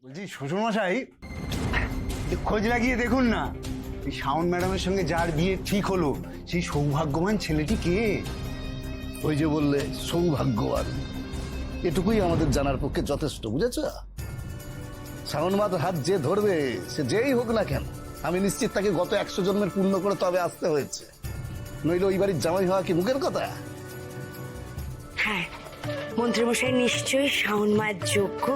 বলছি শ্বশুরমশাই, খোঁজ লাগিয়ে দেখুন না, এই শাওন ম্যাডামের সঙ্গে যার বিয়ে ঠিক হলো সেই সৌভাগ্যবান ছেলেটি কে? ওই যে বললে সৌভাগ্যবান, এটুকুই আমাদের জানার পক্ষে যথেষ্ট, বুঝেছ? শাওন মার হাত যে ধরবে সে যেই হোক না কেন, আমি নিশ্চিত তাকে গত 100 জন্মের পূর্ণ করে তবে আসতে হয়েছে, নইলে ওই বাড়ির জামাই হওয়া কি মুখের কথা? হ্যাঁ, মন্ত্রীমশাই নিশ্চয়ই শাওন মায়ের যোগ্য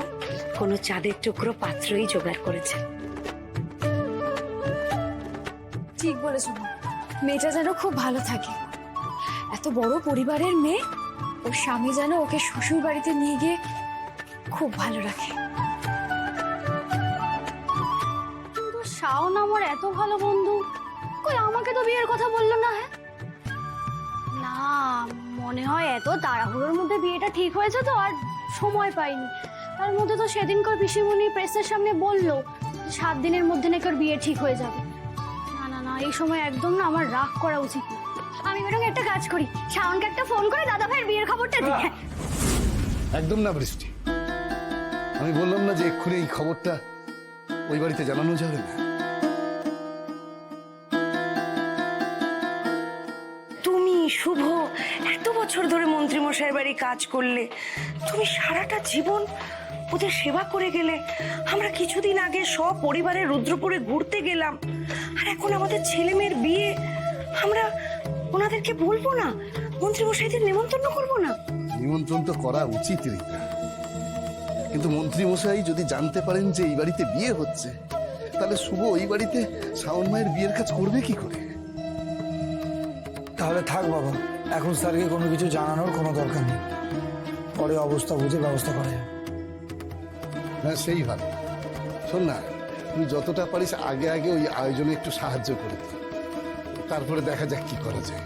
কোনো চাঁদের টুকরো পাত্রই জোগাড় করেছেন। ঠিক বলেছো, মেয়েটা যেন খুব ভালো থাকে। এত বড় পরিবারের মেয়ে, ওর স্বামী যেন ওকে শ্বশুর বাড়িতে নিয়ে গিয়ে খুব ভালো রাখে। কিন্তু শাওন আমার এত ভালো বন্ধু, কই আমাকে তো বিয়ের কথা বললো না। হ্যাঁ না, মনে হয় এত তাড়াহুড়োর মধ্যে বিয়েটা ঠিক হয়েছে তো আর সময় পাইনি। তার মধ্যে তো সেদিনকার পিসিমণি প্রেসের সামনে বললো 7 দিনের মধ্যে নাকি ওর বিয়ে ঠিক হয়ে যাবে। না না না, এই সময় একদম না আমার রাগ করা উচিত না। আমি বরং একটা কাজ করি, শাওনকে একটা ফোন করে দাদা ভাইয়ের বিয়ের খবরটা দিই। একদম না বৃষ্টি, আমি বললাম না যে এক্ষুনি এই খবরটা ওই বাড়িতে জানানো যাবে না। তুমি শুভ এত বছর ধরে মন্ত্রীমশাইয়ের বাড়ি কাজ করলে, তুমি সারাটা জীবন ওদের সেবা করে গেলে। আমরা কিছুদিন আগে সব পরিবারের রুদ্রপুরে ঘুরতে গেলাম, আর এখন আমাদের ছেলে মেয়ের বিয়ে, আমরা ওনাদেরকে বলবো না? মন্ত্রীমশাইদের নেমন্তন্ন করবো না? নিমন্ত্রণ তো করা উচিত রীতা, কিন্তু মন্ত্রী মশাই যদি জানতে পারেন যে এই বাড়িতে বিয়ে হচ্ছে, তাহলে শুভ ওই বাড়িতে শাওন মায়ের বিয়ের কাজ করবে কি করে? তাহলে থাক বাবা, এখন স্যারকে কোনো কিছু জানানোর কোনো দরকার নেই, পরে অবস্থা বুঝে ব্যবস্থা করা যাবে। হ্যাঁ সেই ভালো। শোন না, তুই যতটা পারিস আগে আগে ওই আয়োজনে একটু সাহায্য করে দে, তারপরে দেখা যাক কি করা যায়।